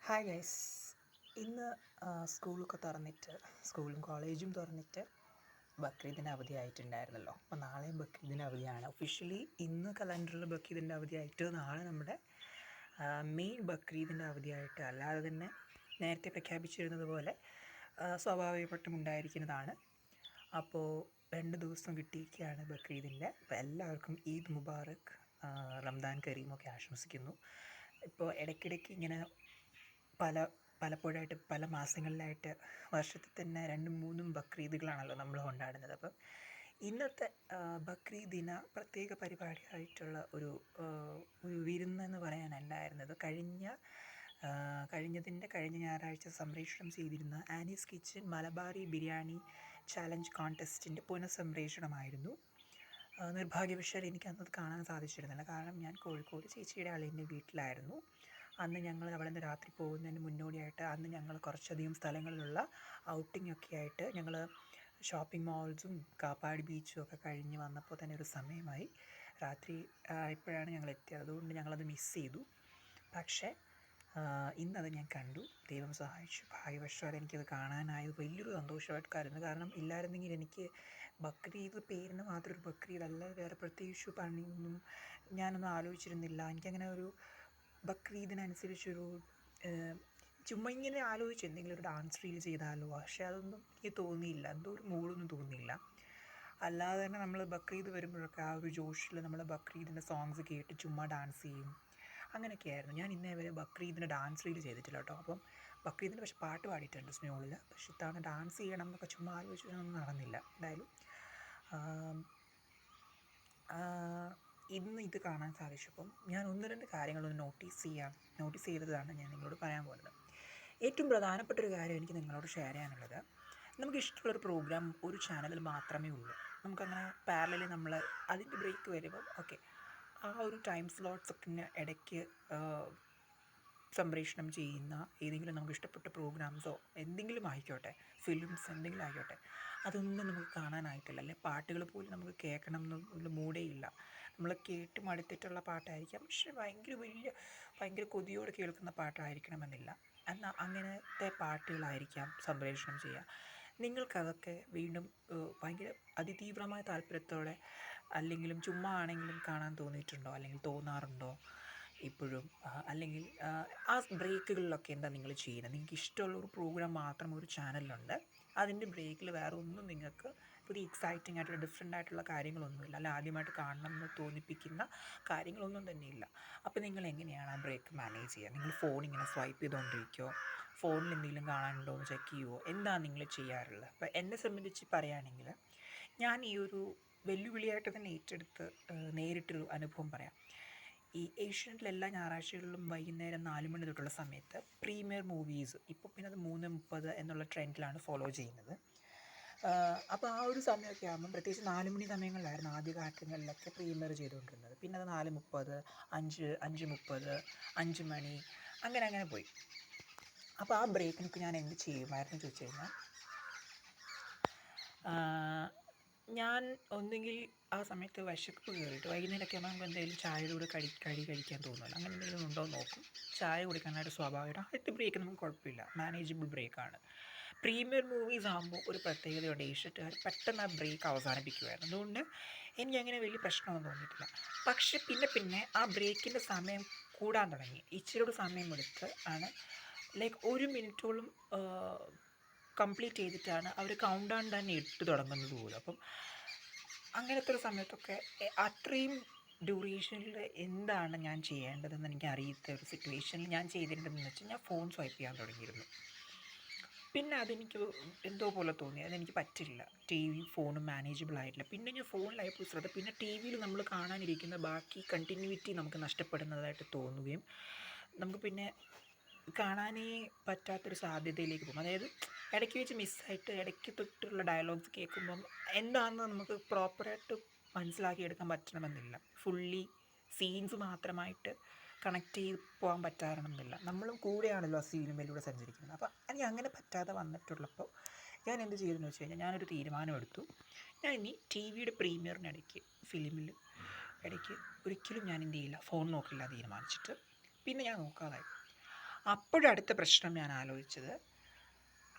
Hi guys. ഇന്ന് സ്കൂളൊക്കെ തുറന്നിട്ട് സ്കൂളും കോളേജും തുറന്നിട്ട് ബക്രീദിന് അവധിയായിട്ടുണ്ടായിരുന്നല്ലോ. അപ്പോൾ നാളെയും ബക്രീദിന് അവധിയാണ്. ഒഫീഷ്യലി ഇന്ന് കലണ്ടറിൽ ബക്രീദിൻ്റെ അവധിയായിട്ട് നാളെ നമ്മുടെ മെയിൻ ബക്രീദിൻ്റെ അവധിയായിട്ട് അല്ലാതെ തന്നെ നേരത്തെ പ്രഖ്യാപിച്ചിരുന്നത് പോലെ സ്വാഭാവികമായിട്ടും ഉണ്ടായിരിക്കുന്നതാണ്. അപ്പോൾ 2 ദിവസം കിട്ടിയിരിക്കുകയാണ് ബക്രീദിൻ്റെ. അപ്പോൾ എല്ലാവർക്കും ഈദ് മുബാറക്, റംദാൻ കരീമൊക്കെ ആശംസിക്കുന്നു. ഇപ്പോൾ ഇടയ്ക്കിടയ്ക്ക് ഇങ്ങനെ പലപ്പോഴായിട്ട് പല മാസങ്ങളിലായിട്ട് വർഷത്തിൽ തന്നെ 2-3 ബക്രീദുകളാണല്ലോ നമ്മൾ കൊണ്ടാടുന്നത്. അപ്പം ഇന്നത്തെ ബക്രീദ് ദിന പ്രത്യേക പരിപാടിയായിട്ടുള്ള ഒരു വിരുന്നെന്ന് പറയാനല്ലായിരുന്നത് കഴിഞ്ഞ ഞായറാഴ്ച സംപ്രേഷണം ചെയ്തിരുന്ന Annie's kitchen Malabari biryani challenge കോൺടെസ്റ്റിൻ്റെ പുനഃസംപ്രേഷണമായിരുന്നു. നിർഭാഗ്യവശാൽ എനിക്ക് അന്നത് കാണാൻ സാധിച്ചിരുന്നില്ല. കാരണം ഞാൻ കോഴിക്കോട് ചേച്ചിയുടെ അളിയൻ്റെ വീട്ടിലായിരുന്നു. അന്ന് ഞങ്ങൾ അവിടെ നിന്ന് രാത്രി പോകുന്നതിന് മുന്നോടിയായിട്ട് അന്ന് ഞങ്ങൾ കുറച്ചധികം സ്ഥലങ്ങളിലുള്ള ഔട്ടിങ്ങൊക്കെ ആയിട്ട് ഞങ്ങൾ ഷോപ്പിംഗ് മാൾസും കാപ്പാട് ബീച്ചും ഒക്കെ കഴിഞ്ഞ് വന്നപ്പോൾ തന്നെ ഒരു സമയമായി. രാത്രി ഇപ്പോഴാണ് ഞങ്ങൾ എത്തിയത്. അതുകൊണ്ട് ഞങ്ങളത് മിസ് ചെയ്തു. പക്ഷേ ഇന്നത് ഞാൻ കണ്ടു. ദൈവം സഹായിച്ചു. ഭാഗ്യവശാൽ എനിക്കത് കാണാനായത് വലിയൊരു സന്തോഷമായിട്ടായിരുന്നു. കാരണം ഇല്ലായിരുന്നെങ്കിൽ എനിക്ക് ബക്രീദ് പേരിന് മാത്രം ഒരു ബക്രീദ് അല്ലാതെ വേറെ പ്രത്യേകിച്ച് പണിയൊന്നും ഞാനൊന്നും ആലോചിച്ചിരുന്നില്ല. എനിക്കങ്ങനെ ഒരു ബക്രീദിനനുസരിച്ചൊരു ചുമ്മാ ഇങ്ങനെ ആലോചിച്ചു എന്തെങ്കിലും ഒരു ഡാൻസ് റീൽ ചെയ്താലോ, പക്ഷേ അതൊന്നും എനിക്ക് തോന്നിയില്ല. എന്തോ ഒരു മൂഡൊന്നും തോന്നിയില്ല. അല്ലാതെ തന്നെ നമ്മൾ ബക്രീദ് വരുമ്പോഴൊക്കെ ആ ഒരു ജോഷിൽ നമ്മൾ ബക്രീദിൻ്റെ സോങ്സ് കേട്ട് ചുമ്മാ ഡാൻസ് ചെയ്യും, അങ്ങനെയൊക്കെയായിരുന്നു. ഞാൻ ഇന്നേ വരെ ബക്രീദിന് ഡാൻസ് റീൽ ചെയ്തിട്ടില്ല കേട്ടോ. അപ്പം ബക്രീദിന് പക്ഷേ പാട്ട് പാടിയിട്ടുണ്ട് സ്മോളിൽ. പക്ഷേ ഇത്തവണ ഡാൻസ് ചെയ്യണം എന്നൊക്കെ ചുമ്മാ ആലോചിച്ചൊന്നും നടന്നില്ല. എന്തായാലും ഇന്ന് ഇത് കാണാൻ സാധിച്ചപ്പം ഞാൻ 1-2 കാര്യങ്ങളൊന്ന് നോട്ടീസ് ചെയ്തതാണ് ഞാൻ നിങ്ങളോട് പറയാൻ പോകുന്നത്. ഏറ്റവും പ്രധാനപ്പെട്ടൊരു കാര്യം എനിക്ക് നിങ്ങളോട് ഷെയർ ചെയ്യാനുള്ളത്, നമുക്കിഷ്ടമുള്ളൊരു പ്രോഗ്രാം ഒരു ചാനലിൽ മാത്രമേ ഉള്ളൂ. നമുക്കങ്ങനെ പാരലലി നമ്മൾ അതിൻ്റെ ബ്രേക്ക് വരുമ്പം ഓക്കെ ആ ഒരു ടൈം സ്ലോട്ട്സൊക്കെ ഇടയ്ക്ക് സംപ്രേഷണം ചെയ്യുന്ന ഏതെങ്കിലും നമുക്ക് ഇഷ്ടപ്പെട്ട പ്രോഗ്രാംസോ എന്തെങ്കിലും ആയിക്കോട്ടെ, ഫിലിംസ് എന്തെങ്കിലും ആയിക്കോട്ടെ, അതൊന്നും നമുക്ക് കാണാനായിട്ടില്ല. അല്ലെ പാട്ടുകൾ പോലും നമുക്ക് കേൾക്കണം എന്നുള്ള മൂഡേ ഇല്ല. നമ്മൾ കേട്ട് മടുത്തിട്ടുള്ള പാട്ടായിരിക്കാം, പക്ഷെ ഭയങ്കര കൊതിയോടെ കേൾക്കുന്ന പാട്ടായിരിക്കണമെന്നില്ല. എന്നാൽ അങ്ങനത്തെ പാട്ടുകളായിരിക്കാം സംപ്രേഷണം ചെയ്യുക. നിങ്ങൾക്കതൊക്കെ വീണ്ടും ഭയങ്കര അതിതീവ്രമായ താല്പര്യത്തോടെ അല്ലെങ്കിലും ചുമ്മാ ആണെങ്കിലും കാണാൻ തോന്നിയിട്ടുണ്ടോ, അല്ലെങ്കിൽ തോന്നാറുണ്ടോ ഇപ്പോഴും? അല്ലെങ്കിൽ ആ ബ്രേക്കുകളിലൊക്കെ എന്താ നിങ്ങൾ ചെയ്യുന്നത്? നിങ്ങൾക്ക് ഇഷ്ടമുള്ളൊരു പ്രോഗ്രാം മാത്രം ഒരു ചാനലിലുണ്ട്, അതിൻ്റെ ബ്രേക്കിൽ വേറെ ഒന്നും നിങ്ങൾക്ക് പുതിയ എക്സൈറ്റിംഗ് ആയിട്ടുള്ള ഡിഫറെൻ്റ് ആയിട്ടുള്ള കാര്യങ്ങളൊന്നുമില്ല, അല്ല ആദ്യമായിട്ട് കാണണം എന്ന് തോന്നിപ്പിക്കുന്ന കാര്യങ്ങളൊന്നും തന്നെയില്ല. അപ്പോൾ നിങ്ങൾ എങ്ങനെയാണ് ആ ബ്രേക്ക് മാനേജ് ചെയ്യുക? നിങ്ങൾ ഫോൺ ഇങ്ങനെ സ്വൈപ്പ് ചെയ്തുകൊണ്ടിരിക്കുമോ, ഫോണിൽ എന്തെങ്കിലും കാണാനുണ്ടോ എന്ന് ചെക്ക് ചെയ്യുമോ, എന്താണ് നിങ്ങൾ ചെയ്യാറുള്ളത്? അപ്പോൾ എന്നെ സംബന്ധിച്ച് പറയുകയാണെങ്കിൽ ഞാൻ ഈ ഒരു വെല്ലുവിളിയായിട്ട് തന്നെ ഏറ്റെടുത്ത് നേരിട്ടൊരു അനുഭവം പറയാം. ഈ ഏഷ്യാനെറ്റിൽ എല്ലാ ഞായറാഴ്ചകളിലും വൈകുന്നേരം 4 മണി തൊട്ടുള്ള സമയത്ത് പ്രീമിയർ മൂവീസ്, ഇപ്പോൾ പിന്നെ അത് 3:30 എന്നുള്ള ട്രെൻഡിലാണ് ഫോളോ ചെയ്യുന്നത്. അപ്പോൾ ആ ഒരു സമയമൊക്കെ ആകുമ്പം പ്രത്യേകിച്ച് 4 മണി സമയങ്ങളിലായിരുന്നു ആദ്യഘട്ടങ്ങളിലൊക്കെ പ്രീമിയർ ചെയ്തുകൊണ്ടിരുന്നത്. പിന്നെ അത് 4:30, 5:30, 5 മണി അങ്ങനെ പോയി. അപ്പോൾ ആ ബ്രേക്കിനൊക്കെ ഞാൻ എന്ത് ചെയ്യുമായിരുന്നു ചോദിച്ചു കഴിഞ്ഞാൽ, ഞാൻ ഒന്നുകിൽ ആ സമയത്ത് വിശപ്പ് കയറിയിട്ട് വൈകുന്നേരമൊക്കെ ആകുമ്പോൾ നമുക്ക് എന്തെങ്കിലും ചായയുടെ കൂടെ കഴിക്കാൻ തോന്നുമല്ലോ, അങ്ങനെ എന്തെങ്കിലും ഉണ്ടോ എന്ന് നോക്കും. ചായ കുടിക്കാനായിട്ട് സ്വാഭാവികമായിട്ട് ആദ്യത്തെ ബ്രേക്ക് നമുക്ക് കുഴപ്പമില്ല, മാനേജബിൾ ബ്രേക്കാണ്. പ്രീമിയർ മൂവീസ് ആകുമ്പോൾ ഒരു പ്രത്യേകതയുണ്ട്, ഏഷ്യക്കാർ പെട്ടെന്ന് ആ ബ്രേക്ക് അവസാനിപ്പിക്കുമായിരുന്നു. അതുകൊണ്ട് എനിക്കങ്ങനെ വലിയ പ്രശ്നമൊന്നും തോന്നിയിട്ടില്ല. പക്ഷെ പിന്നെ ആ ബ്രേക്കിൻ്റെ സമയം കൂടാൻ തുടങ്ങി. ഇച്ചിരിയോട് സമയമെടുത്ത് ആണ്, ലൈക്ക് 1 മിനിറ്റോളം കംപ്ലീറ്റ് ചെയ്തിട്ടാണ് അവർ കൗണ്ട് ഡൗൺ തന്നെ ഇട്ട് തുടങ്ങുന്നത് പോലും. അപ്പം അങ്ങനത്തെ ഒരു സമയത്തൊക്കെ അത്രയും ഡ്യൂറേഷനിൽ എന്താണ് ഞാൻ ചെയ്യേണ്ടതെന്ന് എനിക്ക് അറിയാത്ത ഒരു സിറ്റുവേഷനിൽ ഞാൻ ചെയ്തിട്ടുണ്ടെന്ന് വെച്ചാൽ ഞാൻ ഫോൺ സ്വൈപ്പ് ചെയ്യാൻ തുടങ്ങിയിരുന്നു. പിന്നെ അതെനിക്ക് എന്തോ പോലെ തോന്നി, അതെനിക്ക് പറ്റില്ല. ടി വി ഫോണും മാനേജബിൾ ആയിട്ടില്ല. പിന്നെ ഞാൻ ഫോണിലായപ്പോൾ ശ്രദ്ധ, പിന്നെ ടി വിയിൽ നമ്മൾ കാണാനിരിക്കുന്ന ബാക്കി കണ്ടിന്യൂറ്റി നമുക്ക് നഷ്ടപ്പെടുന്നതായിട്ട് തോന്നുകയും നമുക്ക് പിന്നെ കാണാനേ പറ്റാത്തൊരു സാധ്യതയിലേക്ക് പോകും. അതായത് ഇടയ്ക്ക് വെച്ച് മിസ്സായിട്ട് ഇടയ്ക്ക് തൊട്ടുള്ള ഡയലോഗ്സ് കേൾക്കുമ്പം എന്താണെന്ന് നമുക്ക് പ്രോപ്പറായിട്ട് മനസ്സിലാക്കിയെടുക്കാൻ പറ്റണമെന്നില്ല. ഫുള്ളി സീൻസ് മാത്രമായിട്ട് കണക്ട് ചെയ്ത് പോകാൻ പറ്റാറണമെന്നില്ല. നമ്മളും കൂടെയാണല്ലോ ആ സിനിമയിലൂടെ സഞ്ചരിക്കുന്നത്. അപ്പോൾ എനിക്ക് അങ്ങനെ പറ്റാതെ വന്നിട്ടുള്ളപ്പോൾ ഞാൻ എന്ത് ചെയ്തെന്ന് വെച്ച് കഴിഞ്ഞാൽ, ഞാനൊരു തീരുമാനമെടുത്തു. ഞാൻ ഇനി ടി വിയുടെ പ്രീമിയറിനിടയ്ക്ക് ഫിലിമിൽ ഇടയ്ക്ക് ഒരിക്കലും ഞാൻ എന്ത് ചെയ്യില്ല, ഫോൺ നോക്കില്ല തീരുമാനിച്ചിട്ട്. പിന്നെ ഞാൻ നോക്കാതായി. അപ്പോഴടുത്ത പ്രശ്നം ഞാൻ ആലോചിച്ചത്,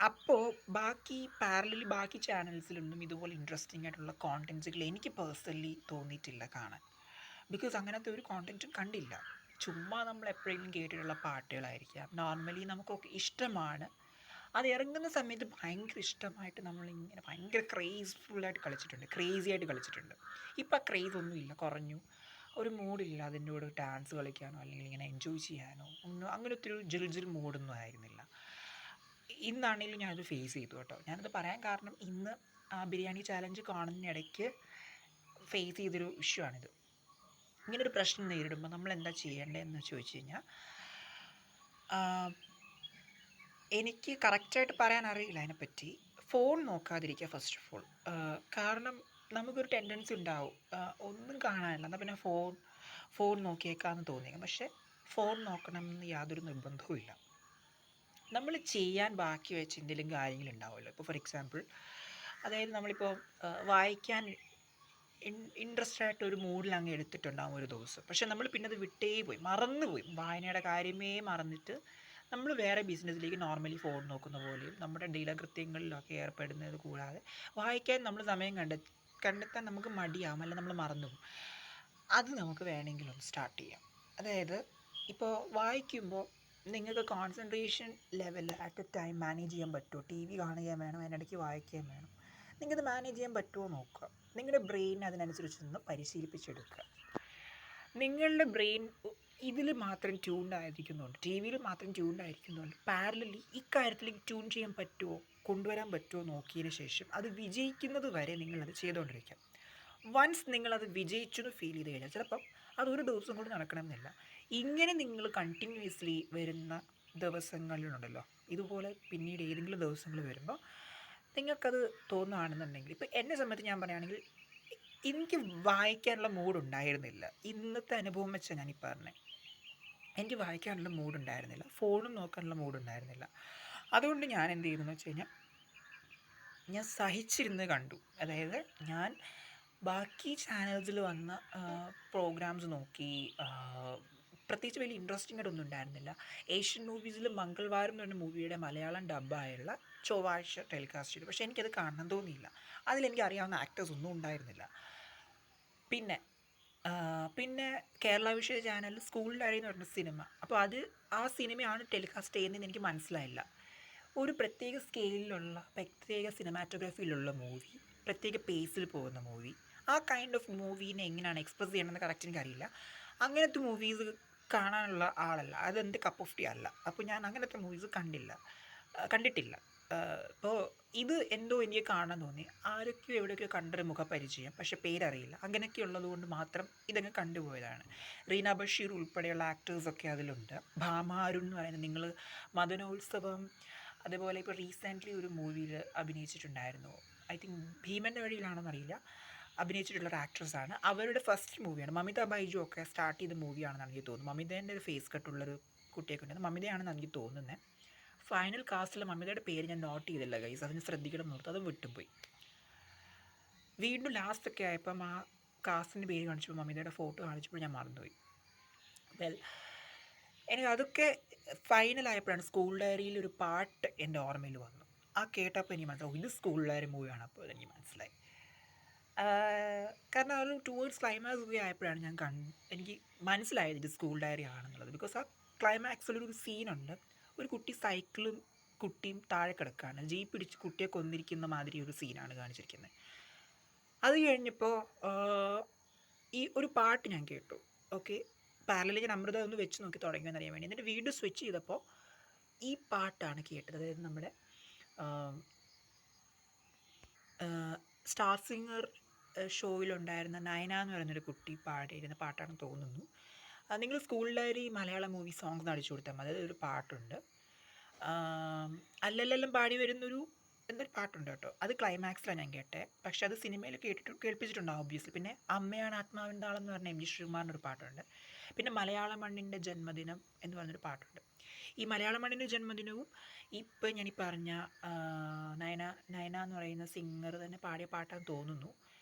അപ്പോൾ ബാക്കി ചാനൽസിലൊന്നും ഇതുപോലെ ഇൻട്രസ്റ്റിംഗ് ആയിട്ടുള്ള കോണ്ടൻറ്റുകൾ എനിക്ക് പേഴ്സണലി തോന്നിയിട്ടില്ല കാണാൻ. ബിക്കോസ് അങ്ങനത്തെ ഒരു കോണ്ടൻറ്റും കണ്ടില്ല. ചുമ്മാ നമ്മൾ എപ്പോഴെങ്കിലും കേട്ടിട്ടുള്ള പാട്ടുകളായിരിക്കാം. നോർമലി നമുക്കൊക്കെ ഇഷ്ടമാണ്. അത് ഇറങ്ങുന്ന സമയത്ത് ഭയങ്കര ഇഷ്ടമായിട്ട് നമ്മളിങ്ങനെ ഭയങ്കര ക്രേസി ആയിട്ട് കളിച്ചിട്ടുണ്ട്. ഇപ്പം ആ ക്രേസ് ഒന്നും ഇല്ല, കുറഞ്ഞു. ഒരു മൂഡില്ല അതിൻ്റെ കൂടെ ഡാൻസ് കളിക്കാനോ അല്ലെങ്കിൽ ഇങ്ങനെ എൻജോയ് ചെയ്യാനോ ഒന്നും. അങ്ങനത്തെ ഒരു ജിൽ മൂഡൊന്നും ആയിരുന്നില്ല. ഇന്നാണെങ്കിലും ഞാനത് ഫേസ് ചെയ്തു കേട്ടോ. ഞാനത് പറയാൻ കാരണം, ഇന്ന് ആ ബിരിയാണി ചാലഞ്ച് കാണുന്നതിനിടയ്ക്ക് ഫേസ് ചെയ്തൊരു ഇഷ്യൂ ആണിത്. ഇങ്ങനൊരു പ്രശ്നം നേരിടുമ്പോൾ നമ്മൾ എന്താ ചെയ്യേണ്ടതെന്ന് ചോദിച്ചു കഴിഞ്ഞാൽ, എനിക്ക് കറക്റ്റായിട്ട് പറയാൻ അറിയില്ല അതിനെപ്പറ്റി. ഫോൺ നോക്കാതിരിക്കുക ഫസ്റ്റ് ഓഫ് ഓൾ. കാരണം നമുക്കൊരു ടെൻഡൻസി ഉണ്ടാവും, ഒന്നും കാണാനില്ല എന്നാൽ പിന്നെ ഫോൺ നോക്കിയേക്കാമെന്ന് തോന്നിയേക്കും. പക്ഷേ ഫോൺ നോക്കണം എന്ന് യാതൊരു നിർബന്ധവും ഇല്ല. നമ്മൾ ചെയ്യാൻ ബാക്കി വെച്ച എന്തെങ്കിലും കാര്യങ്ങളുണ്ടാവുമല്ലോ. ഇപ്പോൾ ഫോർ എക്സാമ്പിൾ, അതായത് നമ്മളിപ്പോൾ വായിക്കാൻ ഇൻട്രസ്റ്റ് ആയിട്ട് ഒരു മൂഡിൽ അങ്ങ് എടുത്തിട്ടുണ്ടാകും ഒരു ദിവസം. പക്ഷെ നമ്മൾ പിന്നെ അത് മറന്നുപോയി. വായനയുടെ കാര്യമേ മറന്നിട്ട് നമ്മൾ വേറെ ബിസിനസ്സിലേക്ക് നോർമലി ഫോൺ നോക്കുന്ന പോലെയും നമ്മുടെ ദിനകൃത്യങ്ങളിലൊക്കെ ഏർപ്പെടുന്നത് കൂടാതെ വായിക്കാൻ നമ്മൾ സമയം കണ്ടെത്താൻ നമുക്ക് മടിയാവും, അല്ല നമ്മൾ മറന്നുപോകും. അത് നമുക്ക് വേണമെങ്കിലൊന്ന് സ്റ്റാർട്ട് ചെയ്യാം. അതായത് ഇപ്പോൾ വായിക്കുമ്പോൾ നിങ്ങൾക്ക് concentration level at A time manage ചെയ്യാൻ പറ്റുമോ? ടി വി കാണുകയും വേണം, അതിനിടയ്ക്ക് വായിക്കുകയും വേണം. നിങ്ങൾക്കത് മാനേജ് ചെയ്യാൻ പറ്റുമോ നോക്കുക. നിങ്ങളുടെ ബ്രെയിൻ അതിനനുസരിച്ചൊന്ന് പരിശീലിപ്പിച്ചെടുക്കുക. നിങ്ങളുടെ ബ്രെയിൻ ഇതിൽ മാത്രം ട്യൂൺഡ് ആയിരിക്കുന്നുണ്ട്, ടി വിയിൽ മാത്രം ട്യൂൺഡ് ആയിരിക്കുന്നുണ്ട്, പാരലലി ഇക്കാര്യത്തിലേക്ക് ട്യൂൺ ചെയ്യാൻ പറ്റുമോ, കൊണ്ടുവരാൻ പറ്റുമോ നോക്കിയതിന് ശേഷം അത് വിജയിക്കുന്നത് വരെ നിങ്ങളത് ചെയ്തുകൊണ്ടിരിക്കാം. വൺസ് നിങ്ങളത് വിജയിച്ചെന്ന് ഫീൽ ചെയ്ത് കഴിഞ്ഞാൽ ചിലപ്പം അതൊരു ദിവസം കൊണ്ട് നടക്കണമെന്നില്ല. ഇങ്ങനെ നിങ്ങൾ കണ്ടിന്യൂസ്ലി വരുന്ന ദിവസങ്ങളിലുണ്ടല്ലോ, ഇതുപോലെ പിന്നീട് ഏതെങ്കിലും ദിവസങ്ങൾ വരുമ്പോൾ നിങ്ങൾക്കത് തോന്നുകയാണെന്നുണ്ടെങ്കിൽ, ഇപ്പോൾ എന്നെ സംബന്ധിച്ച് ഞാൻ പറയുകയാണെങ്കിൽ, എനിക്ക് വായിക്കാനുള്ള മൂഡുണ്ടായിരുന്നില്ല. ഇന്നത്തെ അനുഭവം വെച്ചാൽ ഞാനീ പറഞ്ഞത്, എനിക്ക് വായിക്കാനുള്ള മൂഡുണ്ടായിരുന്നില്ല, ഫോണും നോക്കാനുള്ള മൂഡുണ്ടായിരുന്നില്ല. അതുകൊണ്ട് ഞാൻ എന്ത് ചെയ്തെന്ന് വെച്ച് കഴിഞ്ഞാൽ, ഞാൻ സഹിച്ചിരുന്ന് കണ്ടു. അതായത് ഞാൻ ബാക്കി ചാനൽസിൽ വന്ന പ്രോഗ്രാംസ് നോക്കി. പ്രത്യേകിച്ച് വലിയ ഇൻട്രസ്റ്റിംഗ് ആയിട്ടൊന്നും ഉണ്ടായിരുന്നില്ല. ഏഷ്യൻ മൂവീസിൽ മംഗൾവാരം എന്ന് പറഞ്ഞ മൂവിയുടെ മലയാളം ഡബ്ബായുള്ള ചൊവ്വാഴ്ച ടെലികാസ്റ്റ് ചെയ്തു. പക്ഷേ എനിക്കത് കാണണം തോന്നിയില്ല. അതിലെനിക്ക് അറിയാവുന്ന ആക്ടേഴ്സ് ഒന്നും ഉണ്ടായിരുന്നില്ല. പിന്നെ കേരള വിഷയ ചാനലിൽ സ്കൂൾ ഡയറി എന്ന് പറഞ്ഞ സിനിമ, അപ്പോൾ ആ സിനിമയാണ് ടെലികാസ്റ്റ് ചെയ്യുന്നതെന്ന് എനിക്ക് മനസ്സിലായില്ല. ഒരു പ്രത്യേക സ്കെയിലിലുള്ള, പ്രത്യേക സിനിമാറ്റോഗ്രാഫിയിലുള്ള മൂവി, പ്രത്യേക പേസിൽ പോകുന്ന മൂവി, ആ കൈൻഡ് ഓഫ് മൂവീനെ എങ്ങനെയാണ് എക്സ്പ്രസ് ചെയ്യണമെന്ന് കറക്റ്റ് എനിക്കറിയില്ല. അങ്ങനത്തെ മൂവീസ് കാണാനുള്ള ആളല്ല, അതെൻ്റെ കപ്പ് ഓഫ് ടീ അല്ല. അപ്പോൾ ഞാൻ അങ്ങനത്തെ മൂവീസ് കണ്ടിട്ടില്ല. ഇപ്പോൾ ഇത് എന്തോ എനിക്ക് കാണാൻ തോന്നി. ആരൊക്കെയോ എവിടെയൊക്കെയോ കണ്ടൊരു മുഖപരിചയം, പക്ഷേ പേരറിയില്ല. അങ്ങനെയൊക്കെ ഉള്ളത് കൊണ്ട് മാത്രം ഇതങ്ങ് കണ്ടുപോയതാണ്. റീന ബഷീർ ഉൾപ്പെടെയുള്ള ആക്ടേഴ്സൊക്കെ അതിലുണ്ട്. ഭാമ അരുൺ എന്ന് പറയുന്നത്, നിങ്ങൾ മദനോത്സവം, അതേപോലെ ഇപ്പോൾ റീസെൻ്റ്ലി ഒരു മൂവിയിൽ അഭിനയിച്ചിട്ടുണ്ടായിരുന്നു. I think ഭീമൻ്റെ വഴിയിലാണെന്നറിയില്ല, അഭിനയിച്ചിട്ടുള്ളൊരു ആക്ട്രസ്സാണ്. അവരുടെ ഫസ്റ്റ് മൂവിയാണ്. മമിത ബൈജു ഒക്കെ സ്റ്റാർട്ട് ചെയ്ത മൂവിയാണെന്ന് എനിക്ക് തോന്നുന്നു. മമിതേൻ്റെ ഒരു ഫേസ് കട്ടുള്ളൊരു കുട്ടിയൊക്കെ ഉണ്ടായിരുന്നു. മമിതയാണെന്ന് എനിക്ക് തോന്നുന്നത്. ഫൈനൽ കാസ്റ്റിൽ മമിതയുടെ പേര് ഞാൻ നോട്ട് ചെയ്തില്ല ഗൈസ്, അതിന് ശ്രദ്ധിക്കണം എന്ന് ഓർത്ത് അതും വിട്ടുപോയി. വീണ്ടും ലാസ്റ്റൊക്കെ ആയപ്പം ആ കാസ്റ്റിൻ്റെ പേര് കാണിച്ചപ്പോൾ മമിതയുടെ ഫോട്ടോ കാണിച്ചപ്പോൾ ഞാൻ മറന്നുപോയി. എനിക്ക് അതൊക്കെ ഫൈനലായപ്പോഴാണ് സ്കൂൾ ഡയറിയിൽ ഒരു പാട്ട് എൻ്റെ ഓർമ്മയിൽ വന്നു. ആ കേട്ടപ്പോൾ എനിക്ക് മനസ്സിലാവും ഇത് സ്കൂൾ ഡയറി മൂവിയാണ്. അപ്പോൾ അതെനിക്ക് മനസ്സിലായി. കാരണം ഒരു ടുവേർഡ്സ് ക്ലൈമാക്സ് ഒക്കെ ആയപ്പോഴാണ് എനിക്ക് മനസ്സിലായത് ഇത് സ്കൂൾ ഡയറി ആണെന്നുള്ളത്. ബിക്കോസ് ആ ക്ലൈമാക്സിലൊരു സീനുണ്ട്, ഒരു കുട്ടി സൈക്കിളും കുട്ടിയും താഴെ കിടക്കുകയാണ്, ജീപ്പ് ഇടിച്ച് കുട്ടിയെ കൊന്നിരിക്കുന്ന മാതിരി ഒരു സീനാണ് കാണിച്ചിരിക്കുന്നത്. അത് കഴിഞ്ഞപ്പോൾ ഈ ഒരു പാട്ട് ഞാൻ കേട്ടു. ഓക്കെ, പാരലലി ഞാൻ അമൃത ഒന്ന് വെച്ച് നോക്കി തുടങ്ങിയെന്ന് അറിയാൻ വേണ്ടി. എന്നിട്ട് വീണ്ടും സ്വിച്ച് ചെയ്തപ്പോൾ ഈ പാട്ടാണ് കേട്ടത്. അതായത് നമ്മുടെ സ്റ്റാർ സിംഗർ ഷോയിലുണ്ടായിരുന്ന നയന എന്ന് പറയുന്നൊരു കുട്ടി പാടിയിരുന്ന പാട്ടാണെന്ന് തോന്നുന്നു. നിങ്ങൾ school diary Malayalam movie songs അടിച്ചു കൊടുത്താൽ മതി, അതൊരു പാട്ടുണ്ട്. അല്ലല്ലെല്ലാം പാടി വരുന്നൊരു എന്തൊരു പാട്ടുണ്ട് കേട്ടോ. അത് ക്ലൈമാക്സിലാണ് ഞാൻ കേട്ടത്. പക്ഷെ അത് സിനിമയിൽ കേൾപ്പിച്ചിട്ടുണ്ടാവും ഒബ്വിയസ്ലി. പിന്നെ അമ്മയാണ് ആത്മാവിൻ്റെ ആളെന്ന് പറഞ്ഞ എം ജി ശ്രീകുമാറിൻ്റെ ഒരു പാട്ടുണ്ട്. പിന്നെ മലയാള മണ്ണിൻ്റെ ജന്മദിനം എന്ന് പറഞ്ഞൊരു പാട്ടുണ്ട്. ഈ മലയാള മണ്ണിൻ്റെ ജന്മദിനവും ഇപ്പം ഞാനീ പറഞ്ഞ നയന എന്ന് പറയുന്ന സിംഗർ തന്നെ പാടിയ പാട്ടാന്ന് തോന്നുന്നു.